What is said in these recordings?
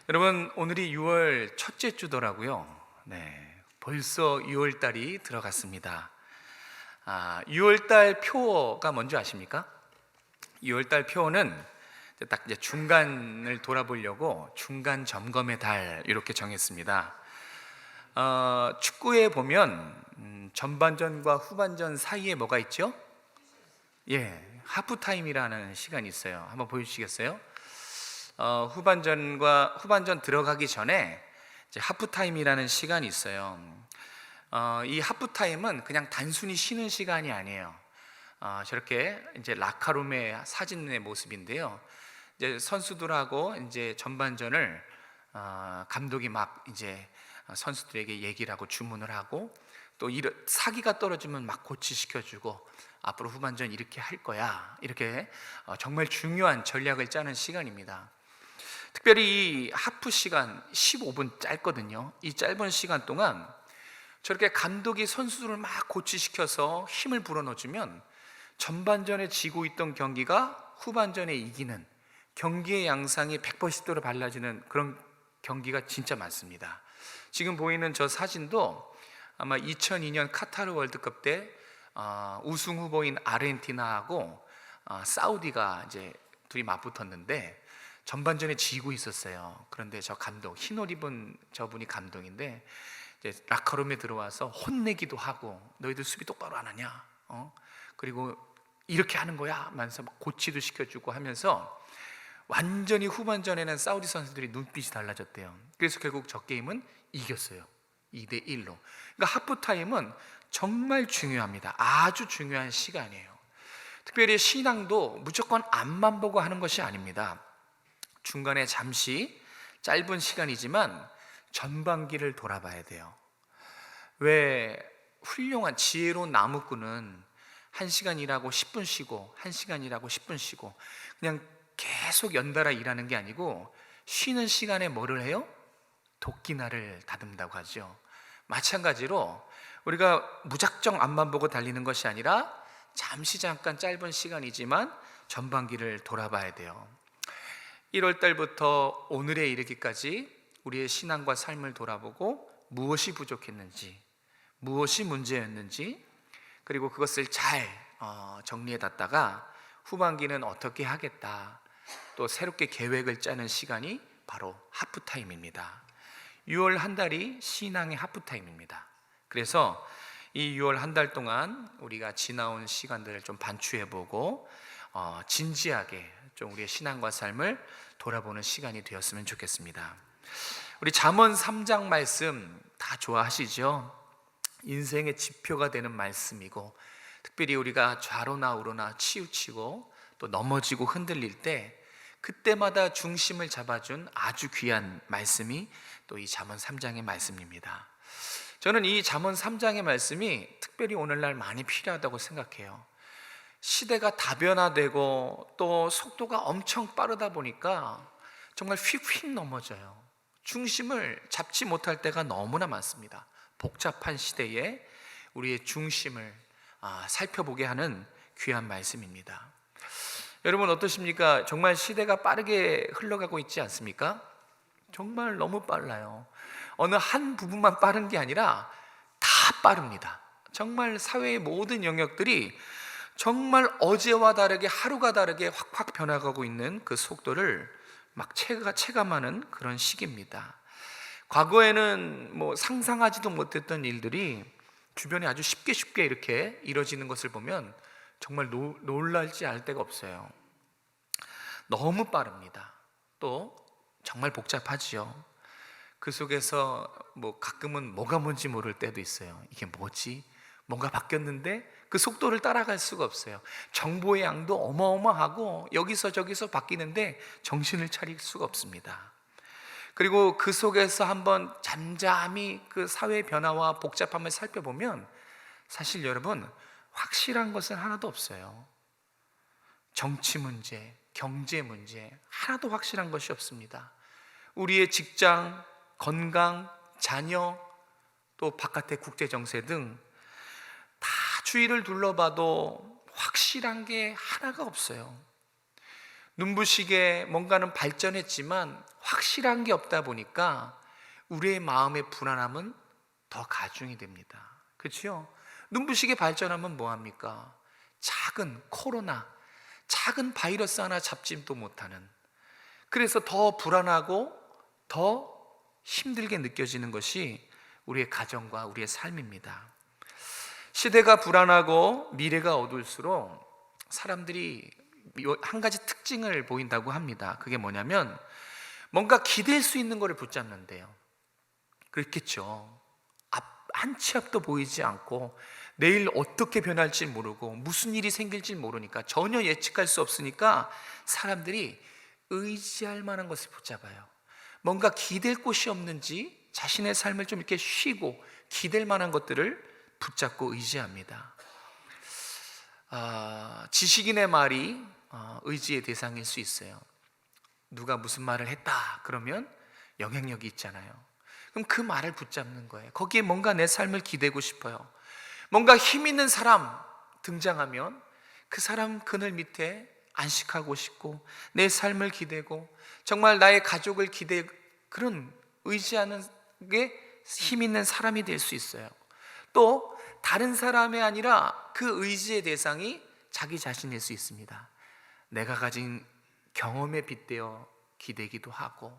여러분, 오늘이 6월 첫째 주더라고요. 네, 벌써 6월 달이 들어갔습니다. 6월 달 표어가 뭔지 아십니까? 6월 달 표어는 딱 이제 중간을 돌아보려고 중간 점검의 달 이렇게 정했습니다. 축구에 보면 전반전과 후반전 사이에 뭐가 있죠? 예, 하프타임이라는 시간이 있어요. 한번 보여주시겠어요? 후반전 들어가기 전에 이제 하프타임이라는 시간이 있어요. 이 하프타임은 그냥 단순히 쉬는 시간이 아니에요. 저렇게 이제 라카룸의 사진의 모습인데요. 이제 선수들하고 이제 전반전을 감독이 막 이제 선수들에게 얘기를 하고 주문을 하고 또 사기가 떨어지면 막 고치시켜주고 앞으로 후반전 이렇게 할 거야, 이렇게 정말 중요한 전략을 짜는 시간입니다. 특별히 이 하프 시간 15분 짧거든요. 이 짧은 시간 동안 저렇게 감독이 선수들을 막 고치시켜서 힘을 불어넣어주면 전반전에 지고 있던 경기가 후반전에 이기는, 경기의 양상이 180도로 달라지는 그런 경기가 진짜 많습니다. 지금 보이는 저 사진도 아마 2002년 카타르 월드컵 때 우승 후보인 아르헨티나하고 사우디가 이제 둘이 맞붙었는데 전반전에 지고 있었어요. 그런데 저 감독, 흰 옷 입은 저분이 감독인데 이제 라커룸에 들어와서 혼내기도 하고, 너희들 수비 똑바로 안 하냐? 그리고 이렇게 하는 거야? 하면서 막 고치도 시켜주고 하면서 완전히 후반전에는 사우디 선수들이 눈빛이 달라졌대요. 그래서 결국 저 게임은 이겼어요. 2대1로. 그러니까 하프타임은 정말 중요합니다. 아주 중요한 시간이에요. 특별히 신앙도 무조건 앞만 보고 하는 것이 아닙니다. 중간에 잠시 짧은 시간이지만 전반기를 돌아봐야 돼요. 왜 훌륭한 지혜로운 나무꾼은 1시간 일하고 10분 쉬고 1시간 일하고 10분 쉬고 그냥 계속 연달아 일하는 게 아니고 쉬는 시간에 뭐를 해요? 도끼날을 다듬다고 하죠. 마찬가지로 우리가 무작정 앞만 보고 달리는 것이 아니라 잠시 잠깐 짧은 시간이지만 전반기를 돌아봐야 돼요. 1월 달부터 오늘에 이르기까지 우리의 신앙과 삶을 돌아보고 무엇이 부족했는지, 무엇이 문제였는지, 그리고 그것을 잘 정리해놨다가 후반기는 어떻게 하겠다, 또 새롭게 계획을 짜는 시간이 바로 하프타임입니다. 6월 한 달이 신앙의 하프타임입니다. 그래서 이 6월 한 달 동안 우리가 지나온 시간들을 좀 반추해보고 진지하게 좀 우리의 신앙과 삶을 돌아보는 시간이 되었으면 좋겠습니다. 우리 잠언 3장 말씀 다 좋아하시죠? 인생의 지표가 되는 말씀이고, 특별히 우리가 좌로나 우로나 치우치고 또 넘어지고 흔들릴 때 그때마다 중심을 잡아준 아주 귀한 말씀이 또 이 잠언 3장의 말씀입니다. 저는 이 잠언 3장의 말씀이 특별히 오늘날 많이 필요하다고 생각해요. 시대가 다변화되고 또 속도가 엄청 빠르다 보니까 정말 휙휙 넘어져요. 중심을 잡지 못할 때가 너무나 많습니다. 복잡한 시대에 우리의 중심을 살펴보게 하는 귀한 말씀입니다. 여러분 어떠십니까? 정말 시대가 빠르게 흘러가고 있지 않습니까? 정말 너무 빨라요. 어느 한 부분만 빠른 게 아니라 다 빠릅니다. 정말 사회의 모든 영역들이 정말 어제와 다르게, 하루가 다르게 확확 변화가고 있는 그 속도를 막 체감하는 그런 시기입니다. 과거에는 뭐 상상하지도 못했던 일들이 주변에 아주 쉽게 이렇게 이루어지는 것을 보면 정말 놀랄지 알 데가 없어요. 너무 빠릅니다. 또 정말 복잡하지요. 그 속에서 뭐 가끔은 뭐가 뭔지 모를 때도 있어요. 이게 뭐지? 뭔가 바뀌었는데 그 속도를 따라갈 수가 없어요. 정보의 양도 어마어마하고 여기서 저기서 바뀌는데 정신을 차릴 수가 없습니다. 그리고 그 속에서 한번 잠잠히 그 사회의 변화와 복잡함을 살펴보면 사실 여러분 확실한 것은 하나도 없어요. 정치 문제, 경제 문제 하나도 확실한 것이 없습니다. 우리의 직장, 건강, 자녀, 또 바깥의 국제 정세 등 다 주위를 둘러봐도 확실한 게 하나가 없어요. 눈부시게 뭔가는 발전했지만 확실한 게 없다 보니까 우리의 마음의 불안함은 더 가중이 됩니다. 그렇죠? 눈부시게 발전하면 뭐합니까? 작은 코로나, 작은 바이러스 하나 잡지도 못하는, 그래서 더 불안하고 더 힘들게 느껴지는 것이 우리의 가정과 우리의 삶입니다. 시대가 불안하고 미래가 어두울수록 사람들이 한 가지 특징을 보인다고 합니다. 그게 뭐냐면 뭔가 기댈 수 있는 것을 붙잡는데요. 그렇겠죠. 한 치 앞도 보이지 않고 내일 어떻게 변할지 모르고 무슨 일이 생길지 모르니까, 전혀 예측할 수 없으니까 사람들이 의지할 만한 것을 붙잡아요. 뭔가 기댈 곳이 없는지 자신의 삶을 좀 이렇게 쉬고 기댈 만한 것들을 붙잡고 의지합니다. 지식인의 말이 의지의 대상일 수 있어요. 누가 무슨 말을 했다 그러면 영향력이 있잖아요. 그럼 그 말을 붙잡는 거예요. 거기에 뭔가 내 삶을 기대고 싶어요. 뭔가 힘 있는 사람 등장하면 그 사람 그늘 밑에 안식하고 싶고 내 삶을 기대고 정말 나의 가족을 그런 의지하는 게 힘 있는 사람이 될 수 있어요. 또 다른 사람이 아니라 그 의지의 대상이 자기 자신일 수 있습니다. 내가 가진 경험에 빗대어 기대기도 하고,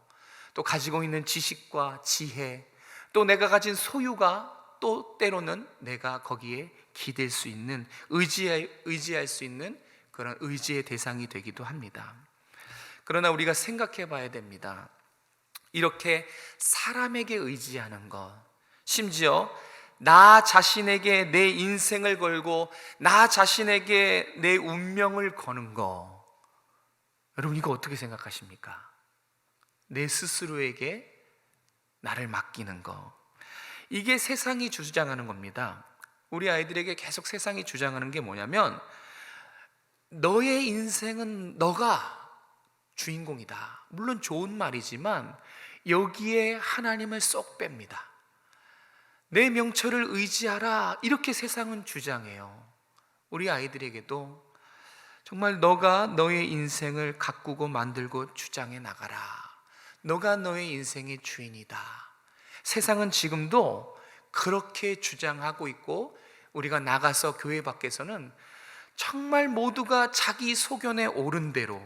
또 가지고 있는 지식과 지혜, 또 내가 가진 소유가 또 때로는 내가 거기에 기댈 수 있는, 의지할 수 있는 그런 의지의 대상이 되기도 합니다. 그러나 우리가 생각해 봐야 됩니다. 이렇게 사람에게 의지하는 것, 심지어 나 자신에게 내 인생을 걸고 나 자신에게 내 운명을 거는 거, 여러분 이거 어떻게 생각하십니까? 내 스스로에게 나를 맡기는 거, 이게 세상이 주장하는 겁니다. 우리 아이들에게 계속 세상이 주장하는 게 뭐냐면, 너의 인생은 너가 주인공이다. 물론 좋은 말이지만 여기에 하나님을 쏙 뺍니다. 내 명철을 의지하라, 이렇게 세상은 주장해요. 우리 아이들에게도 정말 너가 너의 인생을 가꾸고 만들고 주장해 나가라. 너가 너의 인생의 주인이다. 세상은 지금도 그렇게 주장하고 있고, 우리가 나가서 교회 밖에서는 정말 모두가 자기 소견에 옳은 대로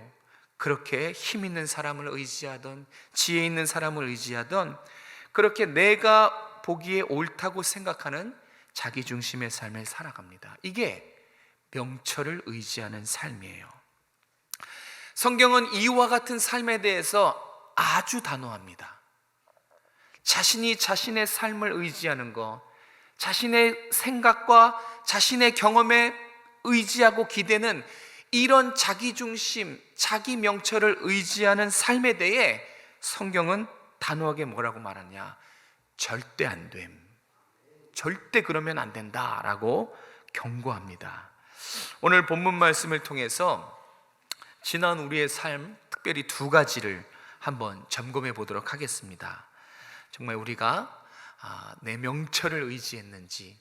그렇게 힘 있는 사람을 의지하던, 지혜 있는 사람을 의지하던, 그렇게 내가 보기에 옳다고 생각하는 자기 중심의 삶을 살아갑니다. 이게 명철을 의지하는 삶이에요. 성경은 이와 같은 삶에 대해서 아주 단호합니다. 자신이 자신의 삶을 의지하는 것, 자신의 생각과 자신의 경험에 의지하고 기대는 이런 자기 중심, 자기 명철을 의지하는 삶에 대해 성경은 단호하게 뭐라고 말하냐? 절대 안 됨, 절대 그러면 안 된다라고 경고합니다. 오늘 본문 말씀을 통해서 지난 우리의 삶, 특별히 두 가지를 한번 점검해 보도록 하겠습니다. 정말 우리가 내 명철을 의지했는지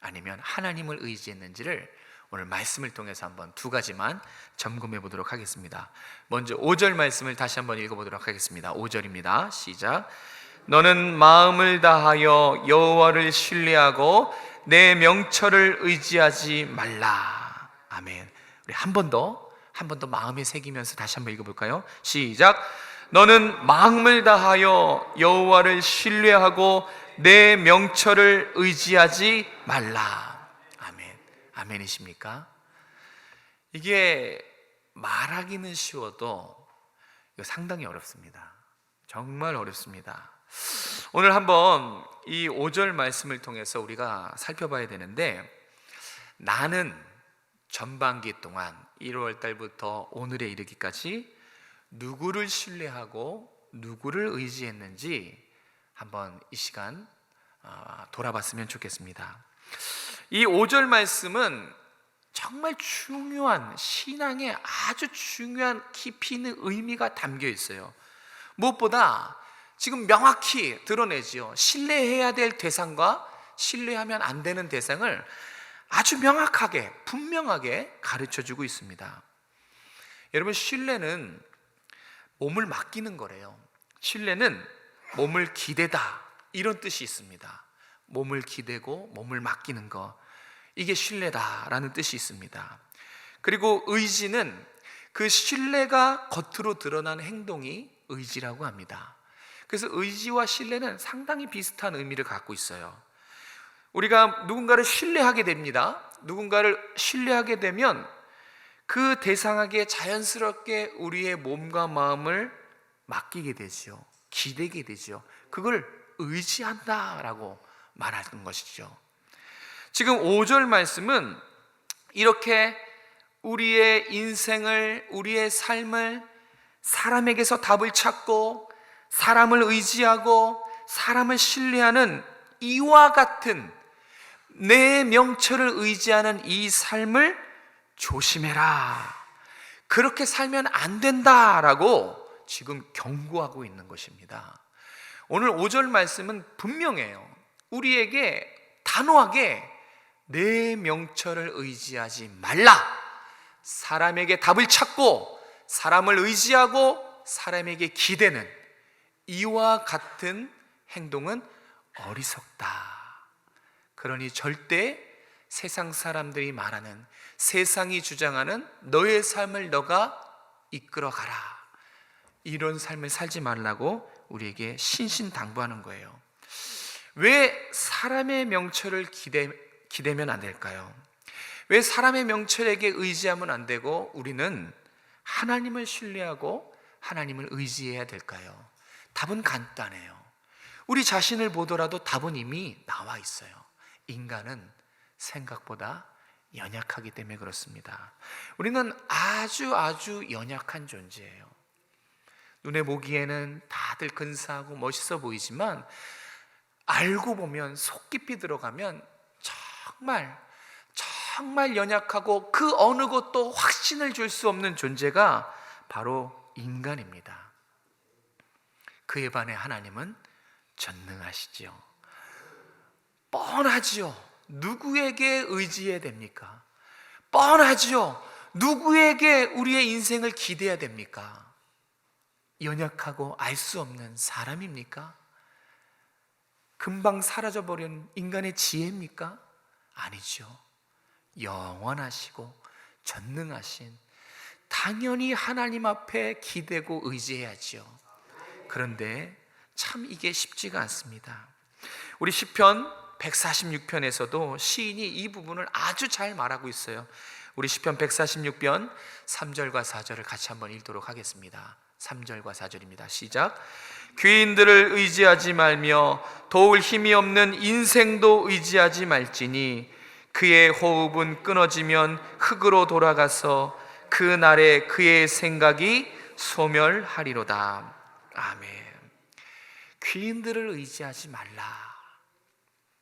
아니면 하나님을 의지했는지를 오늘 말씀을 통해서 한번 두 가지만 점검해 보도록 하겠습니다. 먼저 5절 말씀을 다시 한번 읽어보도록 하겠습니다. 5절입니다. 시작. 너는 마음을 다하여 여호와를 신뢰하고 내 명철을 의지하지 말라. 아멘. 우리 한 번 더 마음에 새기면서 다시 한번 읽어볼까요? 시작. 너는 마음을 다하여 여호와를 신뢰하고 내 명철을 의지하지 말라. 아멘. 아멘이십니까? 이게 말하기는 쉬워도 이거 상당히 어렵습니다. 정말 어렵습니다. 오늘 한번 이 5절 말씀을 통해서 우리가 살펴봐야 되는데, 나는 전반기 동안 1월 달부터 오늘에 이르기까지 누구를 신뢰하고 누구를 의지했는지 한번 이 시간 돌아봤으면 좋겠습니다. 이 5절 말씀은 정말 중요한, 신앙에 아주 중요한 깊이 있는 의미가 담겨 있어요. 무엇보다 지금 명확히 드러내지요. 신뢰해야 될 대상과 신뢰하면 안 되는 대상을 아주 명확하게, 분명하게 가르쳐주고 있습니다. 여러분, 신뢰는 몸을 맡기는 거래요. 신뢰는 몸을 기대다, 이런 뜻이 있습니다. 몸을 기대고 몸을 맡기는 거, 이게 신뢰다라는 뜻이 있습니다. 그리고 의지는 그 신뢰가 겉으로 드러나는 행동이 의지라고 합니다. 그래서 의지와 신뢰는 상당히 비슷한 의미를 갖고 있어요. 우리가 누군가를 신뢰하게 됩니다. 누군가를 신뢰하게 되면 그 대상에게 자연스럽게 우리의 몸과 마음을 맡기게 되죠. 기대게 되죠. 그걸 의지한다라고 말하는 것이죠. 지금 5절 말씀은 이렇게 우리의 인생을, 우리의 삶을 사람에게서 답을 찾고 사람을 의지하고 사람을 신뢰하는 이와 같은 내 명철을 의지하는 이 삶을 조심해라, 그렇게 살면 안 된다라고 지금 경고하고 있는 것입니다. 오늘 5절 말씀은 분명해요. 우리에게 단호하게 내 명철을 의지하지 말라, 사람에게 답을 찾고 사람을 의지하고 사람에게 기대는 이와 같은 행동은 어리석다. 그러니 절대 세상 사람들이 말하는, 세상이 주장하는 너의 삶을 너가 이끌어가라, 이런 삶을 살지 말라고 우리에게 신신당부하는 거예요. 왜 사람의 명철을 기대면 안 될까요? 왜 사람의 명철에게 의지하면 안 되고 우리는 하나님을 신뢰하고 하나님을 의지해야 될까요? 답은 간단해요. 우리 자신을 보더라도 답은 이미 나와 있어요. 인간은 생각보다 연약하기 때문에 그렇습니다. 우리는 아주 연약한 존재예요. 눈에 보기에는 다들 근사하고 멋있어 보이지만 알고 보면, 속 깊이 들어가면 정말 연약하고 그 어느 것도 확신을 줄 수 없는 존재가 바로 인간입니다. 그에 반해 하나님은 전능하시지요. 뻔하지요. 누구에게 의지해야 됩니까? 뻔하지요. 누구에게 우리의 인생을 기대해야 됩니까? 연약하고 알 수 없는 사람입니까? 금방 사라져버린 인간의 지혜입니까? 아니죠. 영원하시고 전능하신, 당연히 하나님 앞에 기대고 의지해야죠. 그런데 참 이게 쉽지가 않습니다. 우리 시편 146편에서도 시인이 이 부분을 아주 잘 말하고 있어요. 우리 시편 146편 3절과 4절을 같이 한번 읽도록 하겠습니다. 3절과 4절입니다. 시작. 귀인들을 의지하지 말며 도울 힘이 없는 인생도 의지하지 말지니 그의 호흡은 끊어지면 흙으로 돌아가서 그 날에 그의 생각이 소멸하리로다. 아멘. 귀인들을 의지하지 말라.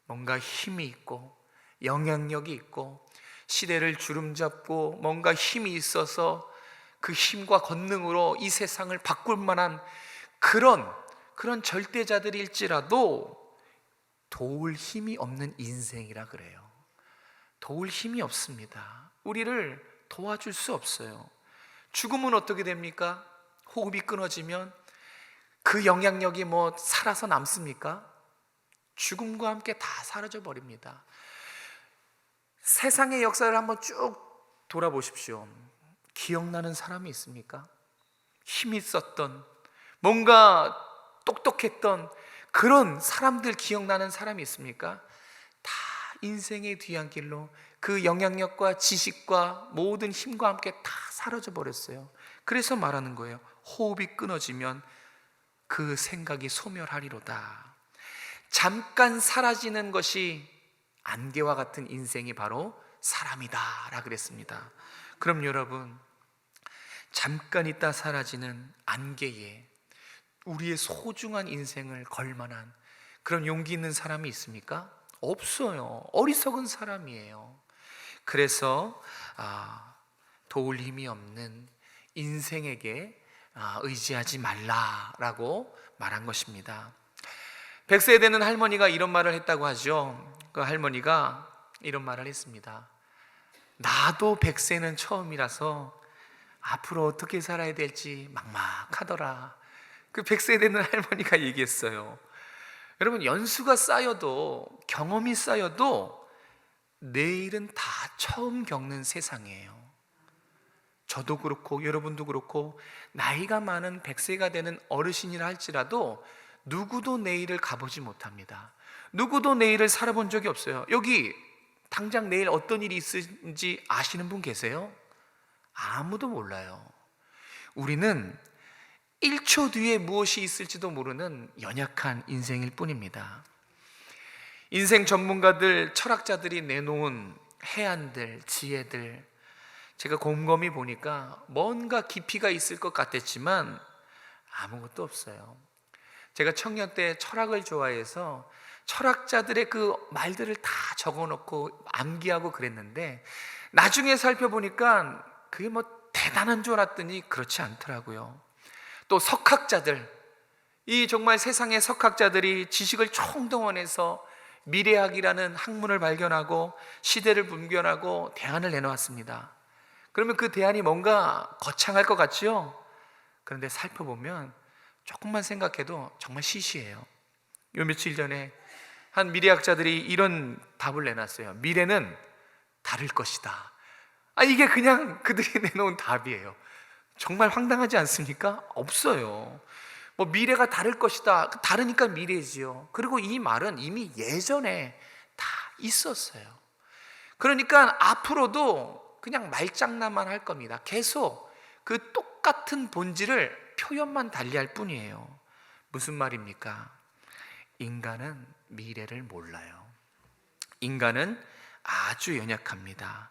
뭔가 힘이 있고 영향력이 있고 시대를 주름잡고 뭔가 힘이 있어서 그 힘과 권능으로 이 세상을 바꿀 만한 그런 절대자들일지라도 도울 힘이 없는 인생이라 그래요. 도울 힘이 없습니다. 우리를 도와줄 수 없어요. 죽음은 어떻게 됩니까? 호흡이 끊어지면 그 영향력이 살아서 남습니까? 죽음과 함께 다 사라져 버립니다. 세상의 역사를 한번 쭉 돌아보십시오. 기억나는 사람이 있습니까? 힘이 있었던, 뭔가 똑똑했던 그런 사람들 기억나는 사람이 있습니까? 다 인생의 뒤안길로 그 영향력과 지식과 모든 힘과 함께 다 사라져 버렸어요. 그래서 말하는 거예요. 호흡이 끊어지면 그 생각이 소멸하리로다. 잠깐 사라지는 것이 안개와 같은 인생이 바로 사람이다 라 그랬습니다. 그럼 여러분, 잠깐 있다 사라지는 안개에 우리의 소중한 인생을 걸 만한 그런 용기 있는 사람이 있습니까? 없어요. 어리석은 사람이에요. 그래서 도울 힘이 없는 인생에게 의지하지 말라라고 말한 것입니다. 100세 되는 할머니가 이런 말을 했다고 하죠. 그 할머니가 이런 말을 했습니다. 나도 100세는 처음이라서 앞으로 어떻게 살아야 될지 막막하더라. 그 100세 되는 할머니가 얘기했어요. 여러분, 연수가 쌓여도, 경험이 쌓여도 내일은 다 처음 겪는 세상이에요. 저도 그렇고 여러분도 그렇고 나이가 많은 100세가 되는 어르신이라 할지라도 누구도 내일을 가보지 못합니다. 누구도 내일을 살아본 적이 없어요. 여기 당장 내일 어떤 일이 있을지 아시는 분 계세요? 아무도 몰라요. 우리는 1초 뒤에 무엇이 있을지도 모르는 연약한 인생일 뿐입니다. 인생 전문가들, 철학자들이 내놓은 해안들, 지혜들, 제가 곰곰이 보니까 뭔가 깊이가 있을 것 같았지만 아무것도 없어요. 제가 청년 때 철학을 좋아해서 철학자들의 그 말들을 다 적어놓고 암기하고 그랬는데 나중에 살펴보니까 그게 뭐 대단한 줄 알았더니 그렇지 않더라고요. 또 석학자들, 이 정말 세상의 석학자들이 지식을 총동원해서 미래학이라는 학문을 발견하고 시대를 분별하고 대안을 내놓았습니다. 그러면 그 대안이 뭔가 거창할 것 같지요? 그런데 살펴보면 조금만 생각해도 정말 시시해요. 요 며칠 전에 한 미래학자들이 이런 답을 내놨어요. 미래는 다를 것이다. 이게 그냥 그들이 내놓은 답이에요. 정말 황당하지 않습니까? 없어요. 뭐 미래가 다를 것이다. 다르니까 미래지요. 그리고 이 말은 이미 예전에 다 있었어요. 그러니까 앞으로도 그냥 말장난만 할 겁니다. 계속 그 똑같은 본질을 표현만 달리할 뿐이에요. 무슨 말입니까? 인간은 미래를 몰라요. 인간은 아주 연약합니다.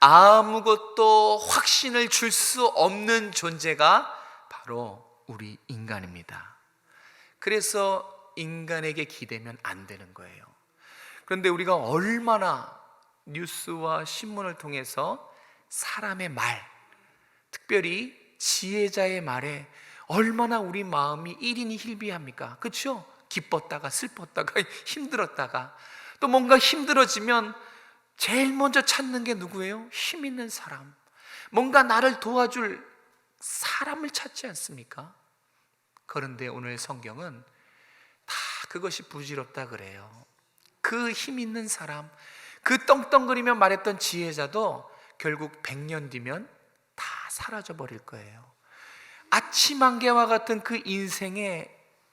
아무것도 확신을 줄 수 없는 존재가 바로 우리 인간입니다. 그래서 인간에게 기대면 안 되는 거예요. 그런데 우리가 얼마나 뉴스와 신문을 통해서 사람의 말, 특별히 지혜자의 말에 얼마나 우리 마음이 일인이 hil비합니까? 그렇죠? 기뻤다가 슬펐다가 힘들었다가 또 뭔가 힘들어지면 제일 먼저 찾는 게 누구예요? 힘 있는 사람, 뭔가 나를 도와줄 사람을 찾지 않습니까? 그런데 오늘 성경은 다 그것이 부질없다 그래요. 그 힘 있는 사람, 그 떵떵거리며 말했던 지혜자도 결국 100년 뒤면 다 사라져 버릴 거예요. 아침 안개와 같은 그 인생에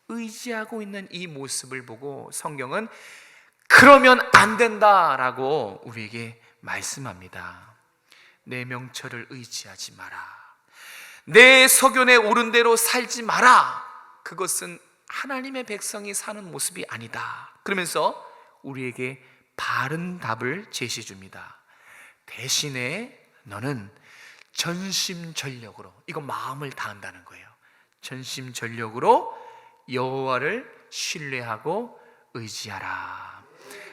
의지하고 있는 이 모습을 보고 성경은 그러면 안 된다라고 우리에게 말씀합니다. 내 명철을 의지하지 마라. 내 소견에 오른 대로 살지 마라. 그것은 하나님의 백성이 사는 모습이 아니다. 그러면서 우리에게 바른 답을 제시해 줍니다. 대신에 너는 전심전력으로, 이거 마음을 다한다는 거예요. 전심전력으로 여호와를 신뢰하고 의지하라.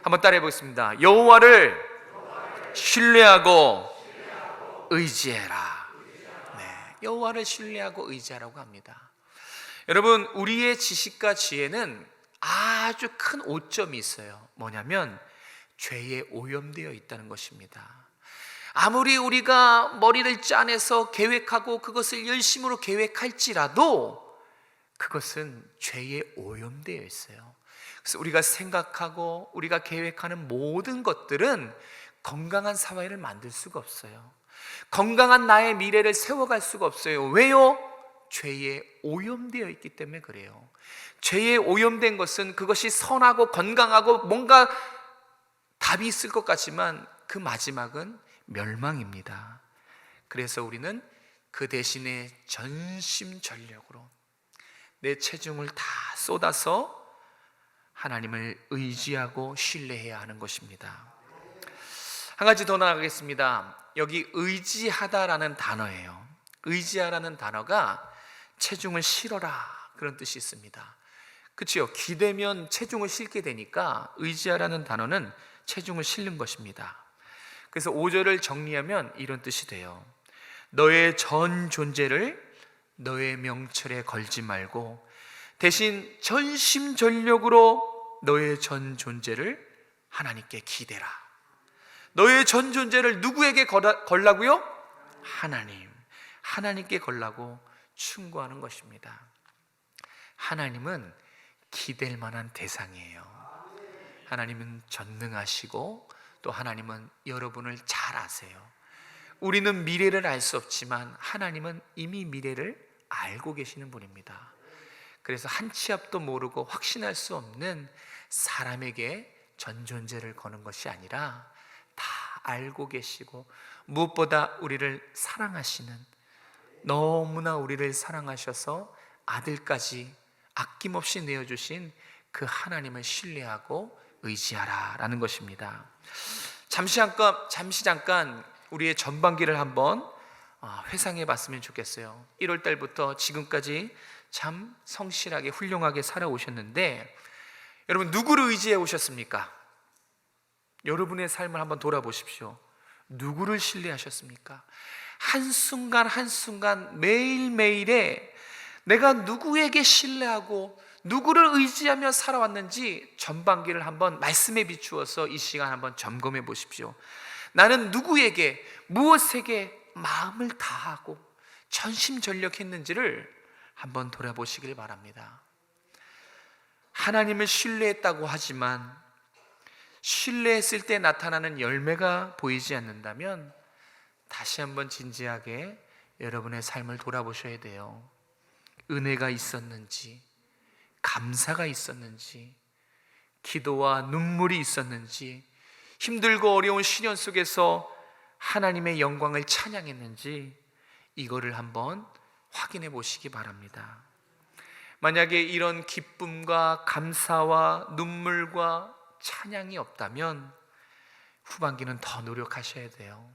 한번 따라해 보겠습니다. 여호와를 신뢰하고 의지해라. 네, 여호와를 신뢰하고 의지하라고 합니다. 여러분, 우리의 지식과 지혜는 아주 큰 오점이 있어요. 뭐냐면 죄에 오염되어 있다는 것입니다. 아무리 우리가 머리를 짜내서 계획하고 그것을 열심으로 계획할지라도 그것은 죄에 오염되어 있어요. 그래서 우리가 생각하고 우리가 계획하는 모든 것들은 건강한 사회를 만들 수가 없어요. 건강한 나의 미래를 세워갈 수가 없어요. 왜요? 죄에 오염되어 있기 때문에 그래요. 죄에 오염된 것은 그것이 선하고 건강하고 뭔가 답이 있을 것 같지만 그 마지막은 멸망입니다. 그래서 우리는 그 대신에 전심전력으로 내 체중을 다 쏟아서 하나님을 의지하고 신뢰해야 하는 것입니다. 한 가지 더 나가겠습니다. 여기 의지하다라는 단어예요. 의지하라는 단어가 체중을 실어라 그런 뜻이 있습니다. 그렇죠? 기대면 체중을 실게 되니까 의지하라는 단어는 체중을 실는 것입니다. 그래서 5절을 정리하면 이런 뜻이 돼요. 너의 전 존재를 너의 명철에 걸지 말고 대신 전심전력으로 너의 전 존재를 하나님께 기대라. 너의 전 존재를 누구에게 걸라고요? 하나님. 하나님께 걸라고 충고하는 것입니다. 하나님은 기댈 만한 대상이에요. 하나님은 전능하시고 또 하나님은 여러분을 잘 아세요. 우리는 미래를 알 수 없지만 하나님은 이미 미래를 알고 계시는 분입니다. 그래서 한 치 앞도 모르고 확신할 수 없는 사람에게 전존재를 거는 것이 아니라 다 알고 계시고 무엇보다 우리를 사랑하시는, 너무나 우리를 사랑하셔서 아들까지 아낌없이 내어주신 그 하나님을 신뢰하고 의지하라 라는 것입니다. 잠시 잠깐 우리의 전반기를 한번 회상해 봤으면 좋겠어요. 1월 달부터 지금까지 참 성실하게 훌륭하게 살아오셨는데 여러분 누구를 의지해 오셨습니까? 여러분의 삶을 한번 돌아보십시오. 누구를 신뢰하셨습니까? 한순간 한순간 매일매일에 내가 누구에게 신뢰하고 누구를 의지하며 살아왔는지 전반기를 한번 말씀에 비추어서 이 시간 한번 점검해 보십시오. 나는 누구에게 무엇에게 마음을 다하고 전심전력했는지를 한번 돌아보시길 바랍니다. 하나님을 신뢰했다고 하지만 신뢰했을 때 나타나는 열매가 보이지 않는다면 다시 한번 진지하게 여러분의 삶을 돌아보셔야 돼요. 은혜가 있었는지, 감사가 있었는지, 기도와 눈물이 있었는지, 힘들고 어려운 시련 속에서 하나님의 영광을 찬양했는지 이거를 한번 확인해 보시기 바랍니다. 만약에 이런 기쁨과 감사와 눈물과 찬양이 없다면 후반기는 더 노력하셔야 돼요.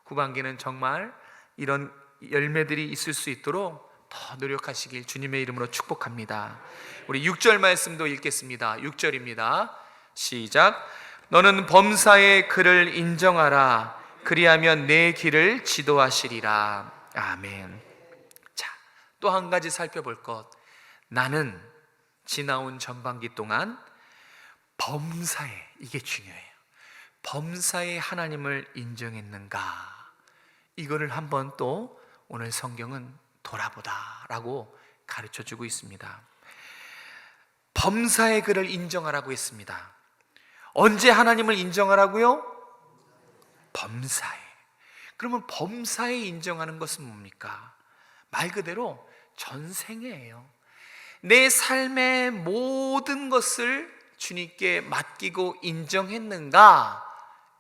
후반기는 정말 이런 열매들이 있을 수 있도록 더 노력하시길 주님의 이름으로 축복합니다. 우리 6절 말씀도 읽겠습니다. 6절입니다. 시작. 너는 범사의 그를 인정하라. 그리하면 내 길을 지도하시리라. 아멘. 자, 또 한 가지 살펴볼 것. 나는 지나온 전반기 동안 범사에, 이게 중요해요. 범사에 하나님을 인정했는가? 이거를 한번 또 오늘 성경은 돌아보다라고 가르쳐주고 있습니다. 범사의 그를 인정하라고 했습니다. 언제 하나님을 인정하라고요? 범사에. 그러면 범사에 인정하는 것은 뭡니까? 말 그대로 전생애예요. 내 삶의 모든 것을 주님께 맡기고 인정했는가?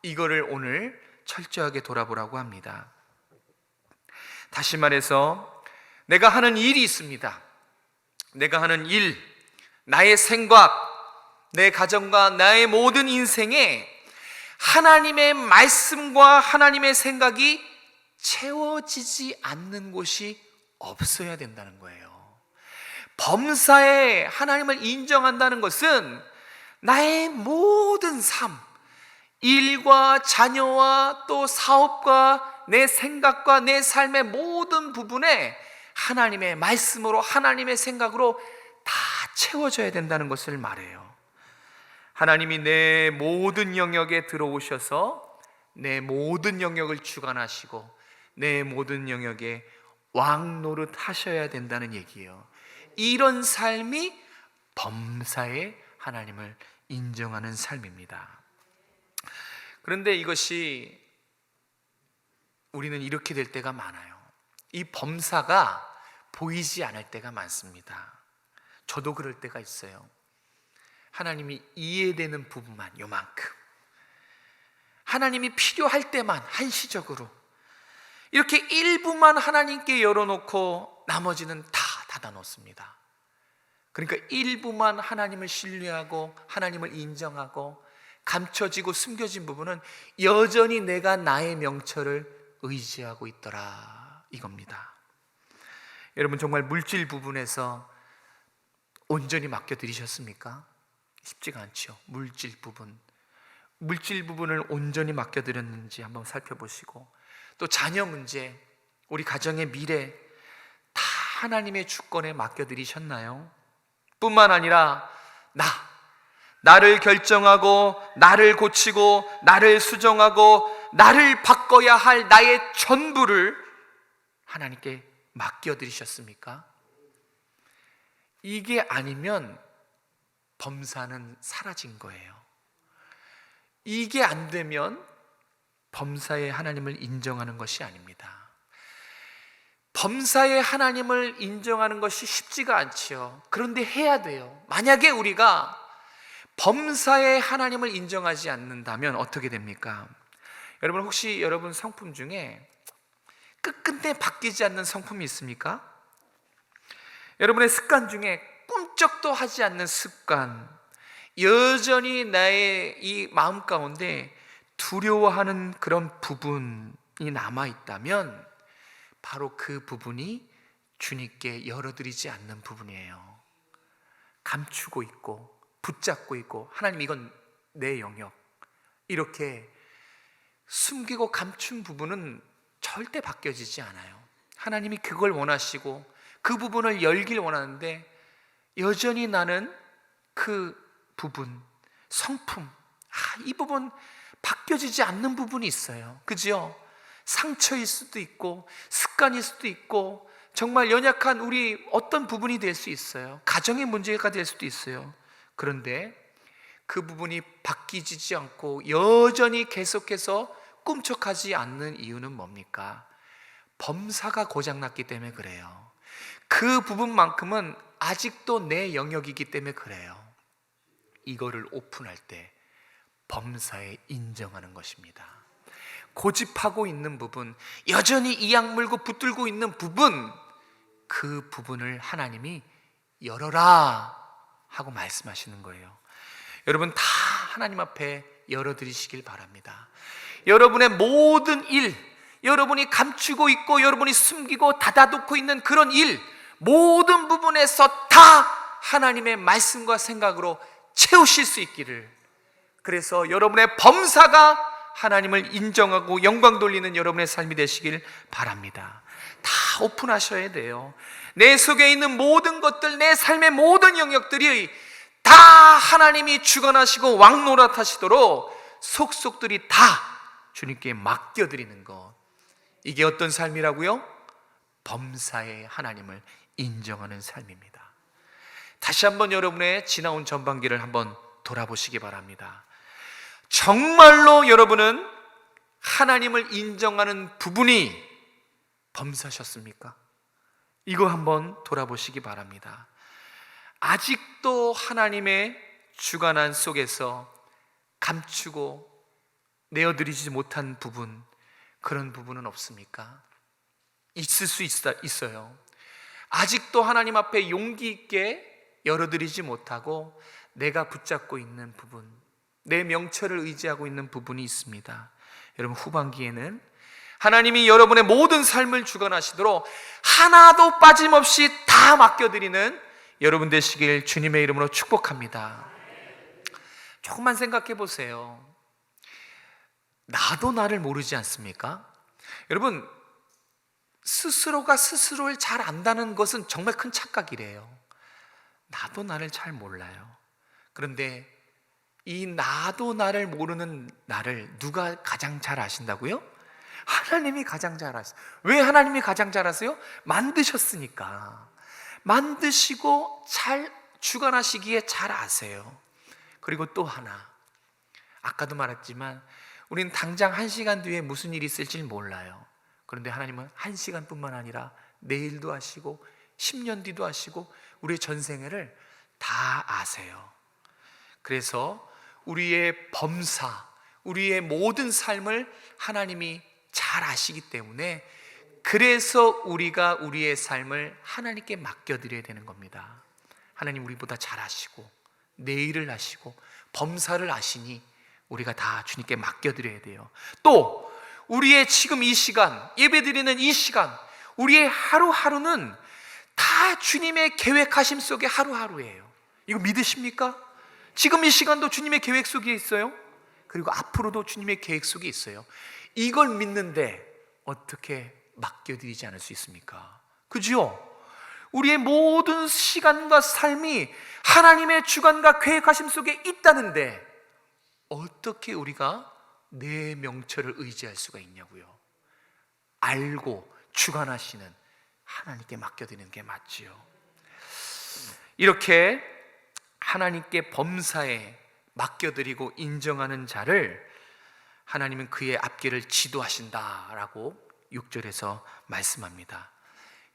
이거를 오늘 철저하게 돌아보라고 합니다. 다시 말해서 내가 하는 일이 있습니다. 내가 하는 일, 나의 생각, 내 가정과 나의 모든 인생에 하나님의 말씀과 하나님의 생각이 채워지지 않는 곳이 없어야 된다는 거예요. 범사에 하나님을 인정한다는 것은 나의 모든 삶, 일과 자녀와 또 사업과 내 생각과 내 삶의 모든 부분에 하나님의 말씀으로, 하나님의 생각으로 다 채워져야 된다는 것을 말해요. 하나님이 내 모든 영역에 들어오셔서 내 모든 영역을 주관하시고 내 모든 영역에 왕 노릇 하셔야 된다는 얘기예요. 이런 삶이 범사에 하나님을 인정하는 삶입니다. 그런데 이것이 우리는 이렇게 될 때가 많아요. 이 범사가 보이지 않을 때가 많습니다. 저도 그럴 때가 있어요. 하나님이 이해되는 부분만 요만큼, 하나님이 필요할 때만 한시적으로 이렇게 일부만 하나님께 열어놓고 나머지는 다 닫아놓습니다. 그러니까 일부만 하나님을 신뢰하고 하나님을 인정하고 감춰지고 숨겨진 부분은 여전히 내가 나의 명철을 의지하고 있더라, 이겁니다. 여러분 정말 물질 부분에서 온전히 맡겨드리셨습니까? 쉽지가 않죠. 물질 부분을 온전히 맡겨드렸는지 한번 살펴보시고, 또 자녀 문제, 우리 가정의 미래 다 하나님의 주권에 맡겨드리셨나요? 뿐만 아니라 나를 결정하고 나를 고치고 나를 수정하고 나를 바꿔야 할 나의 전부를 하나님께 맡겨드리셨습니까? 이게 아니면 범사는 사라진 거예요. 이게 안 되면 범사의 하나님을 인정하는 것이 아닙니다. 범사의 하나님을 인정하는 것이 쉽지가 않지요. 그런데 해야 돼요. 만약에 우리가 범사의 하나님을 인정하지 않는다면 어떻게 됩니까? 여러분, 혹시 여러분 성품 중에 끝끝내 바뀌지 않는 성품이 있습니까? 여러분의 습관 중에 꿈쩍도 하지 않는 습관, 여전히 나의 이 마음 가운데 두려워하는 그런 부분이 남아있다면 바로 그 부분이 주님께 열어드리지 않는 부분이에요. 감추고 있고 붙잡고 있고, 하나님 이건 내 영역, 이렇게 숨기고 감춘 부분은 절대 바뀌어지지 않아요. 하나님이 그걸 원하시고 그 부분을 열길 원하는데 여전히 나는 그 부분, 성품, 이 부분 바뀌어지지 않는 부분이 있어요. 그죠? 상처일 수도 있고 습관일 수도 있고 정말 연약한 우리 어떤 부분이 될 수 있어요. 가정의 문제가 될 수도 있어요. 그런데 그 부분이 바뀌지 않고 여전히 계속해서 꿈쩍하지 않는 이유는 뭡니까? 범사가 고장났기 때문에 그래요. 그 부분만큼은 아직도 내 영역이기 때문에 그래요. 이거를 오픈할 때 범사에 인정하는 것입니다. 고집하고 있는 부분, 여전히 이악 물고 붙들고 있는 부분, 그 부분을 하나님이 열어라 하고 말씀하시는 거예요. 여러분, 다 하나님 앞에 열어드리시길 바랍니다. 여러분의 모든 일, 여러분이 감추고 있고 여러분이 숨기고 닫아놓고 있는 그런 일, 모든 부분에서 다 하나님의 말씀과 생각으로 채우실 수 있기를, 그래서 여러분의 범사가 하나님을 인정하고 영광 돌리는 여러분의 삶이 되시길 바랍니다. 다 오픈하셔야 돼요. 내 속에 있는 모든 것들, 내 삶의 모든 영역들이 다 하나님이 주관하시고 왕노릇하시도록 속속들이 다 주님께 맡겨드리는 것, 이게 어떤 삶이라고요? 범사의 하나님을 인정하는 삶입니다. 다시 한번 여러분의 지나온 전반기를 한번 돌아보시기 바랍니다. 정말로 여러분은 하나님을 인정하는 부분이 범사셨습니까? 이거 한번 돌아보시기 바랍니다. 아직도 하나님의 주관한 속에서 감추고 내어드리지 못한 부분, 그런 부분은 없습니까? 있을 수 있어요. 아직도 하나님 앞에 용기 있게 열어드리지 못하고 내가 붙잡고 있는 부분, 내 명철을 의지하고 있는 부분이 있습니다. 여러분, 후반기에는 하나님이 여러분의 모든 삶을 주관하시도록 하나도 빠짐없이 다 맡겨드리는 여러분 되시길 주님의 이름으로 축복합니다. 조금만 생각해 보세요. 나도 나를 모르지 않습니까? 여러분, 스스로가 스스로를 잘 안다는 것은 정말 큰 착각이래요. 나도 나를 잘 몰라요. 그런데 이 나도 나를 모르는 나를 누가 가장 잘 아신다고요? 하나님이 가장 잘 아세요. 왜 하나님이 가장 잘 아세요? 만드셨으니까. 만드시고 잘 주관하시기에 잘 아세요. 그리고 또 하나, 아까도 말했지만 우리는 당장 1시간 뒤에 무슨 일이 있을지 몰라요. 그런데 하나님은 1시간뿐만 아니라 내일도 아시고 10년 뒤도 아시고 우리의 전생애를 다 아세요. 그래서 우리의 범사, 우리의 모든 삶을 하나님이 잘 아시기 때문에, 그래서 우리가 우리의 삶을 하나님께 맡겨드려야 되는 겁니다. 하나님 우리보다 잘 아시고 내일을 아시고 범사를 아시니 우리가 다 주님께 맡겨드려야 돼요. 또 우리의 지금 이 시간, 예배드리는 이 시간, 우리의 하루하루는 다 주님의 계획하심 속의 하루하루예요. 이거 믿으십니까? 지금 이 시간도 주님의 계획 속에 있어요. 그리고 앞으로도 주님의 계획 속에 있어요. 이걸 믿는데 어떻게 맡겨드리지 않을 수 있습니까? 그죠? 우리의 모든 시간과 삶이 하나님의 주관과 계획하심 속에 있다는데 어떻게 우리가 내 명철을 의지할 수가 있냐고요. 알고 주관하시는 하나님께 맡겨드리는 게 맞지요. 이렇게 하나님께 범사에 맡겨드리고 인정하는 자를 하나님은 그의 앞길을 지도하신다라고 6절에서 말씀합니다.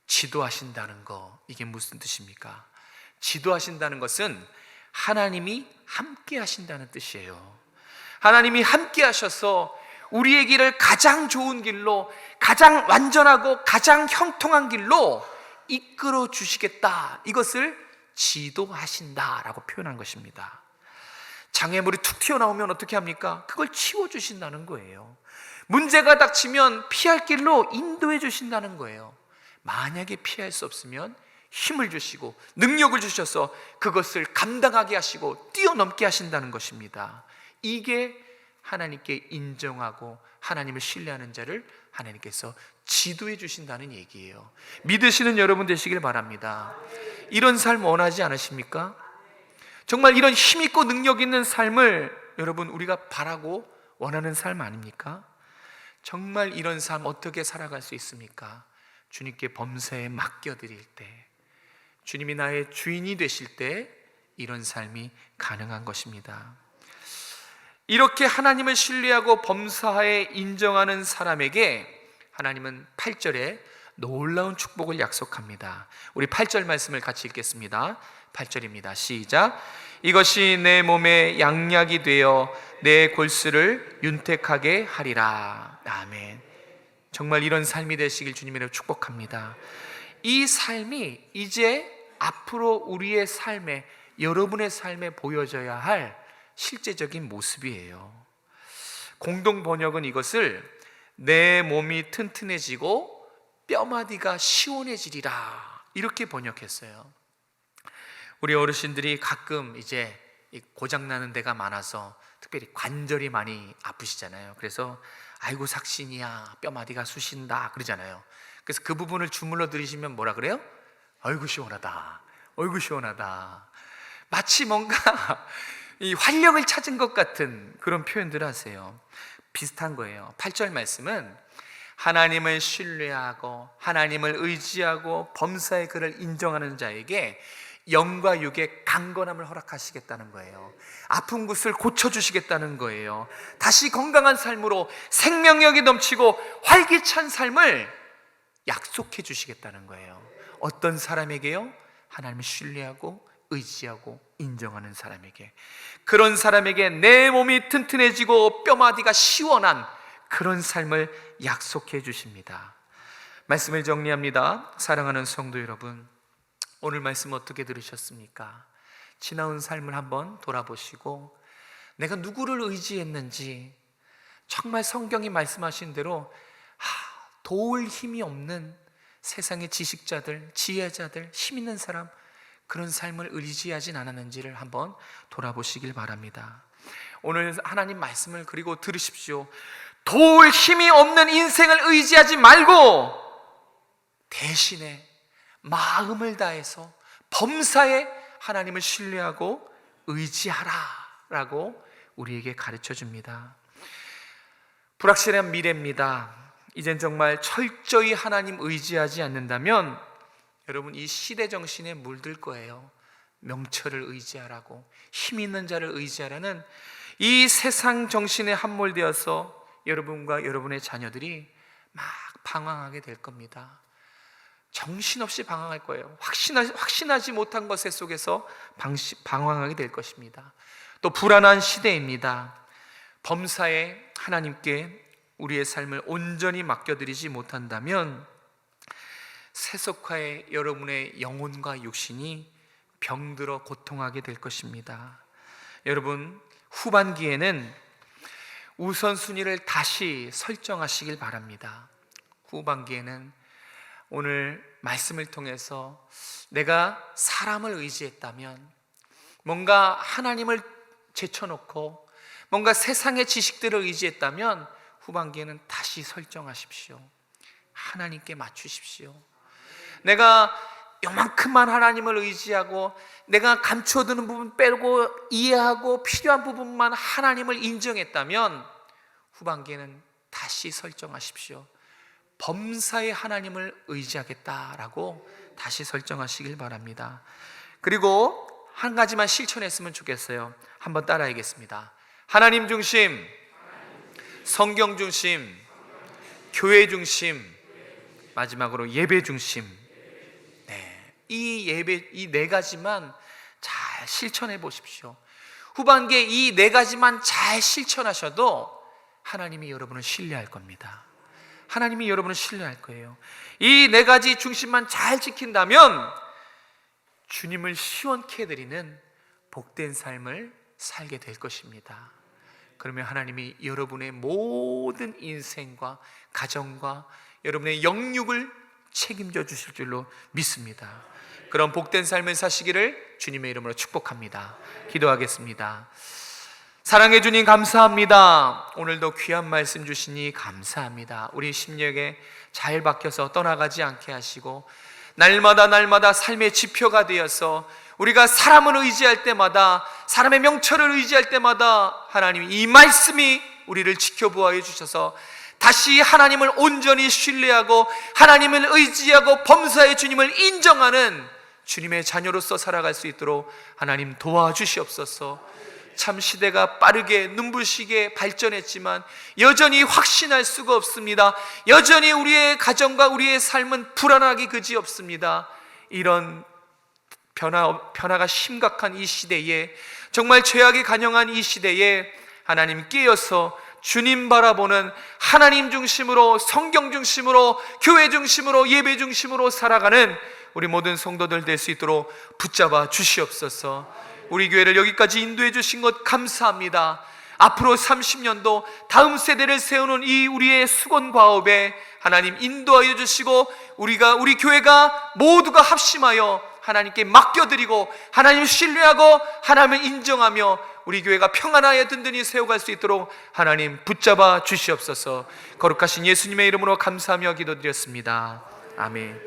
지도하신다는 거, 이게 무슨 뜻입니까? 지도하신다는 것은 하나님이 함께 하신다는 뜻이에요. 하나님이 함께 하셔서 우리의 길을 가장 좋은 길로, 가장 완전하고 가장 형통한 길로 이끌어 주시겠다, 이것을 지도하신다라고 표현한 것입니다. 장애물이 툭 튀어나오면 어떻게 합니까? 그걸 치워주신다는 거예요. 문제가 닥치면 피할 길로 인도해 주신다는 거예요. 만약에 피할 수 없으면 힘을 주시고 능력을 주셔서 그것을 감당하게 하시고 뛰어넘게 하신다는 것입니다. 이게 하나님께 인정하고 하나님을 신뢰하는 자를 하나님께서 지도해 주신다는 얘기예요. 믿으시는 여러분 되시길 바랍니다. 이런 삶 원하지 않으십니까? 정말 이런 힘 있고 능력 있는 삶을 여러분 우리가 바라고 원하는 삶 아닙니까? 정말 이런 삶 어떻게 살아갈 수 있습니까? 주님께 범사에 맡겨드릴 때, 주님이 나의 주인이 되실 때 이런 삶이 가능한 것입니다. 이렇게 하나님을 신뢰하고 범사에 인정하는 사람에게 하나님은 8절에 놀라운 축복을 약속합니다. 우리 8절 말씀을 같이 읽겠습니다. 8절입니다. 시작. 이것이 내 몸에 양약이 되어 내 골수를 윤택하게 하리라. 아멘. 정말 이런 삶이 되시길 주님으로 축복합니다. 이 삶이 이제 앞으로 우리의 삶에, 여러분의 삶에 보여져야 할 실제적인 모습이에요. 공동 번역은 이것을 내 몸이 튼튼해지고 뼈마디가 시원해지리라, 이렇게 번역했어요. 우리 어르신들이 가끔 이제 고장나는 데가 많아서 특별히 관절이 많이 아프시잖아요. 그래서 아이고 삭신이야, 뼈마디가 쑤신다 그러잖아요. 그래서 그 부분을 주물러 드리시면 뭐라 그래요? 아이고 시원하다, 아이고 시원하다. 마치 뭔가 이 활력을 찾은 것 같은 그런 표현들을 하세요. 비슷한 거예요. 8절 말씀은 하나님을 신뢰하고 하나님을 의지하고 범사의 그를 인정하는 자에게 영과 육의 강건함을 허락하시겠다는 거예요. 아픈 곳을 고쳐주시겠다는 거예요. 다시 건강한 삶으로 생명력이 넘치고 활기찬 삶을 약속해 주시겠다는 거예요. 어떤 사람에게요? 하나님을 신뢰하고 의지하고 인정하는 사람에게. 그런 사람에게 내 몸이 튼튼해지고 뼈마디가 시원한 그런 삶을 약속해 주십니다. 말씀을 정리합니다. 사랑하는 성도 여러분, 오늘 말씀 어떻게 들으셨습니까? 지나온 삶을 한번 돌아보시고 내가 누구를 의지했는지, 정말 성경이 말씀하신 대로 도울 힘이 없는 세상의 지식자들, 지혜자들, 힘 있는 사람, 그런 삶을 의지하진 않았는지를 한번 돌아보시길 바랍니다. 오늘 하나님 말씀을 그리고 들으십시오. 도울 힘이 없는 인생을 의지하지 말고 대신에 마음을 다해서 범사에 하나님을 신뢰하고 의지하라 라고 우리에게 가르쳐 줍니다. 불확실한 미래입니다. 이젠 정말 철저히 하나님 의지하지 않는다면 여러분 이 시대 정신에 물들 거예요. 명철을 의지하라고, 힘 있는 자를 의지하라는 이 세상 정신에 함몰되어서 여러분과 여러분의 자녀들이 막 방황하게 될 겁니다. 정신없이 방황할 거예요. 확신하지 못한 것의 속에서 방황하게 될 것입니다. 또 불안한 시대입니다. 범사에 하나님께 우리의 삶을 온전히 맡겨드리지 못한다면 세속화에 여러분의 영혼과 육신이 병들어 고통하게 될 것입니다. 여러분, 후반기에는 우선순위를 다시 설정하시길 바랍니다. 후반기에는 오늘 말씀을 통해서 내가 사람을 의지했다면, 뭔가 하나님을 제쳐놓고 뭔가 세상의 지식들을 의지했다면 후반기에는 다시 설정하십시오. 하나님께 맞추십시오. 내가 요만큼만 하나님을 의지하고 내가 감춰두는 부분 빼고 이해하고 필요한 부분만 하나님을 인정했다면 후반기에는 다시 설정하십시오. 범사의 하나님을 의지하겠다라고 다시 설정하시길 바랍니다. 그리고 한 가지만 실천했으면 좋겠어요. 한번 따라하겠습니다. 하나님 중심, 성경 중심, 교회 중심, 마지막으로 예배 중심. 이 네 가지만 잘 실천해 보십시오. 후반기에 이 네 가지만 잘 실천하셔도 하나님이 여러분을 신뢰할 겁니다. 하나님이 여러분을 신뢰할 거예요. 이 네 가지 중심만 잘 지킨다면 주님을 시원케 해드리는 복된 삶을 살게 될 것입니다. 그러면 하나님이 여러분의 모든 인생과 가정과 여러분의 영육을 책임져 주실 줄로 믿습니다. 그런 복된 삶을 사시기를 주님의 이름으로 축복합니다. 기도하겠습니다. 사랑해 주님 감사합니다. 오늘도 귀한 말씀 주시니 감사합니다. 우리 심령에 잘 박혀서 떠나가지 않게 하시고 날마다 삶의 지표가 되어서 우리가 사람을 의지할 때마다, 사람의 명철을 의지할 때마다 하나님 이 말씀이 우리를 지켜보아해 주셔서 다시 하나님을 온전히 신뢰하고 하나님을 의지하고 범사의 주님을 인정하는 주님의 자녀로서 살아갈 수 있도록 하나님 도와주시옵소서. 참 시대가 빠르게 눈부시게 발전했지만 여전히 확신할 수가 없습니다. 여전히 우리의 가정과 우리의 삶은 불안하기 그지없습니다. 이런 변화가 심각한 이 시대에, 정말 죄악이 간영한 이 시대에 하나님 깨어서 주님 바라보는 하나님 중심으로, 성경 중심으로, 교회 중심으로, 예배 중심으로 살아가는 우리 모든 성도들 될 수 있도록 붙잡아 주시옵소서. 우리 교회를 여기까지 인도해 주신 것 감사합니다. 앞으로 30년도 다음 세대를 세우는 이 우리의 수건 과업에 하나님 인도하여 주시고 우리 교회가 모두가 합심하여 하나님께 맡겨드리고 하나님을 신뢰하고 하나님을 인정하며 우리 교회가 평안하여 든든히 세워갈 수 있도록 하나님 붙잡아 주시옵소서. 거룩하신 예수님의 이름으로 감사하며 기도드렸습니다. 아멘.